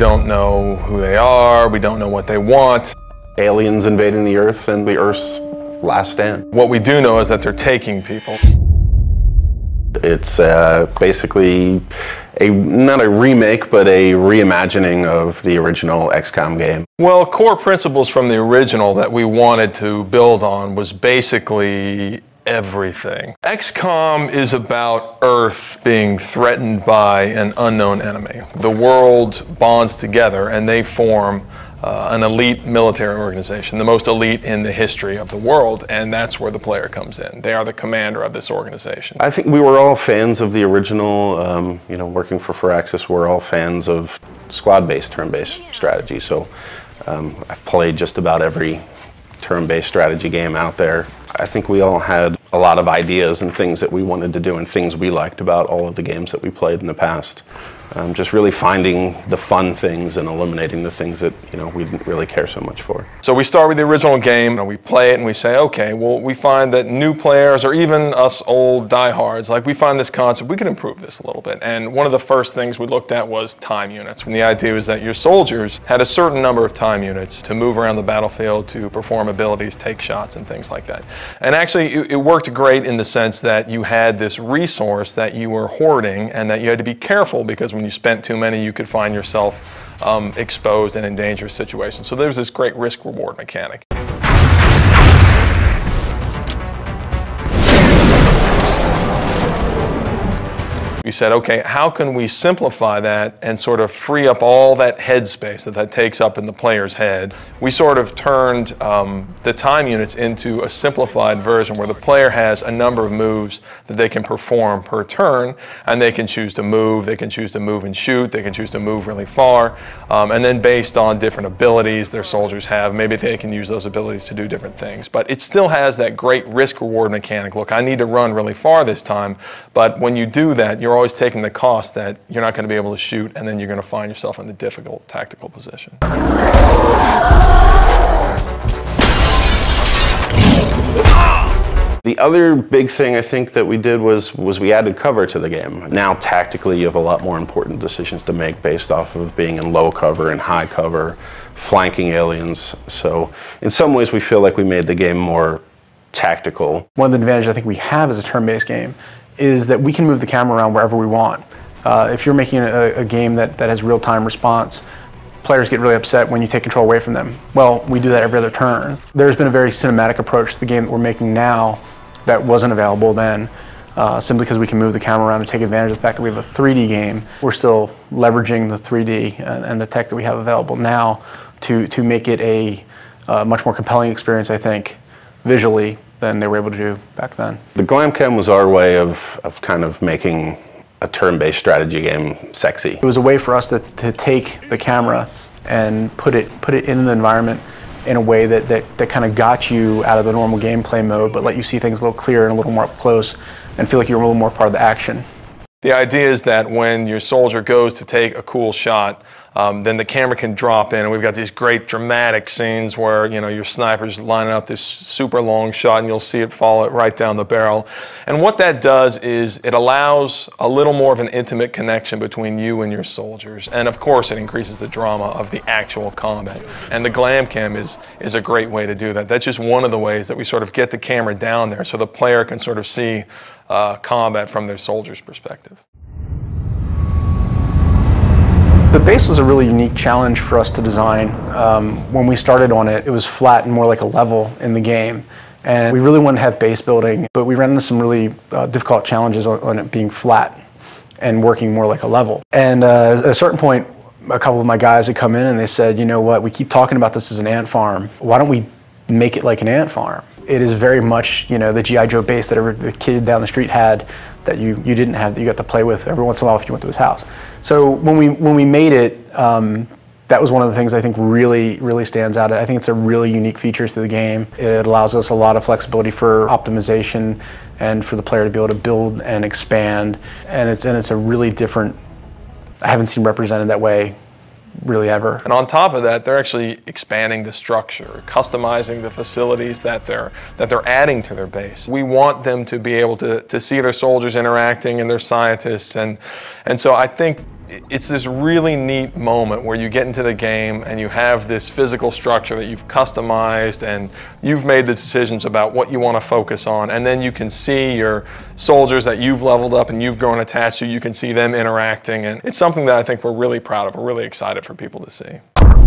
don't know who they are, we don't know what they want. Aliens invading the Earth and the Earth's last stand. What we do know is that they're taking people. It's basically not a remake, but a reimagining of the original XCOM game. Well, core principles from the original that we wanted to build on was basically everything. XCOM is about Earth being threatened by an unknown enemy. The world bonds together and they form an elite military organization, the most elite in the history of the world, and that's where the player comes in. They are the commander of this organization. I think we were all fans of the original, you know, working for Firaxis, we're all fans of squad-based, turn-based strategy, so I've played just about every turn-based strategy game out there. I think we all had a lot of ideas and things that we wanted to do and things we liked about all of the games that we played in the past. Just really finding the fun things and eliminating the things that, you know, we didn't really care so much for. So we start with the original game and we play it and we say, okay, well, we find that new players or even us old diehards, like we find this concept, we can improve this a little bit. And one of the first things we looked at was time units. And the idea was that your soldiers had a certain number of time units to move around the battlefield, to perform abilities, take shots and things like that. And actually it worked great in the sense that you had this resource that you were hoarding and that you had to be careful because when you spent too many, you could find yourself exposed and in dangerous situations. So there's this great risk-reward mechanic. We said, okay, how can we simplify that and sort of free up all that headspace that takes up in the player's head? We sort of turned the time units into a simplified version where the player has a number of moves that they can perform per turn, and they can choose to move, they can choose to move and shoot, they can choose to move really far, and then based on different abilities their soldiers have, maybe they can use those abilities to do different things. But it still has that great risk-reward mechanic. Look, I need to run really far this time, but when you do that, you're always taking the cost that you're not going to be able to shoot, and then you're going to find yourself in a difficult tactical position. The other big thing I think that we did was we added cover to the game. Now tactically you have a lot more important decisions to make based off of being in low cover and high cover, flanking aliens. So in some ways we feel like we made the game more tactical. One of the advantages I think we have as a turn-based game is that we can move the camera around wherever we want. If you're making a game that has real-time response, players get really upset when you take control away from them. Well, we do that every other turn. There's been a very cinematic approach to the game that we're making now that wasn't available then, simply because we can move the camera around and take advantage of the fact that we have a 3D game. We're still leveraging the 3D and the tech that we have available now to make it a much more compelling experience, I think, visually, than they were able to do back then. The Glamcam was our way of kind of making a turn-based strategy game sexy. It was a way for us to take the camera and put it in the environment in a way that kind of got you out of the normal gameplay mode, but let you see things a little clearer and a little more up close and feel like you're a little more part of the action. The idea is that when your soldier goes to take a cool shot, then the camera can drop in, and we've got these great dramatic scenes where, you know, your sniper's lining up this super long shot and you'll see it fall right down the barrel. And what that does is it allows a little more of an intimate connection between you and your soldiers. And of course it increases the drama of the actual combat. And the Glamcam is a great way to do that. That's just one of the ways that we sort of get the camera down there so the player can sort of see combat from their soldier's perspective. The base was a really unique challenge for us to design. When we started on it, it was flat and more like a level in the game. And we really wanted to have base building, but we ran into some really difficult challenges on it being flat and working more like a level. And at a certain point, a couple of my guys had come in and they said, you know what, we keep talking about this as an ant farm. Why don't we make it like an ant farm? It is very much, you know, the G.I. Joe base that the kid down the street had that you didn't have, that you got to play with every once in a while if you went to his house. So when we made it, that was one of the things I think really stands out. I think it's a really unique feature to the game. It allows us a lot of flexibility for optimization and for the player to be able to build and expand. And it's a really different, I haven't seen represented that way really ever. And on top of that, they're actually expanding the structure, customizing the facilities that they're adding to their base. We want them to be able to see their soldiers interacting and their scientists, and so I think it's this really neat moment where you get into the game and you have this physical structure that you've customized and you've made the decisions about what you want to focus on, and then you can see your soldiers that you've leveled up and you've grown attached to, you can see them interacting, and it's something that I think we're really proud of. We're really excited for people to see.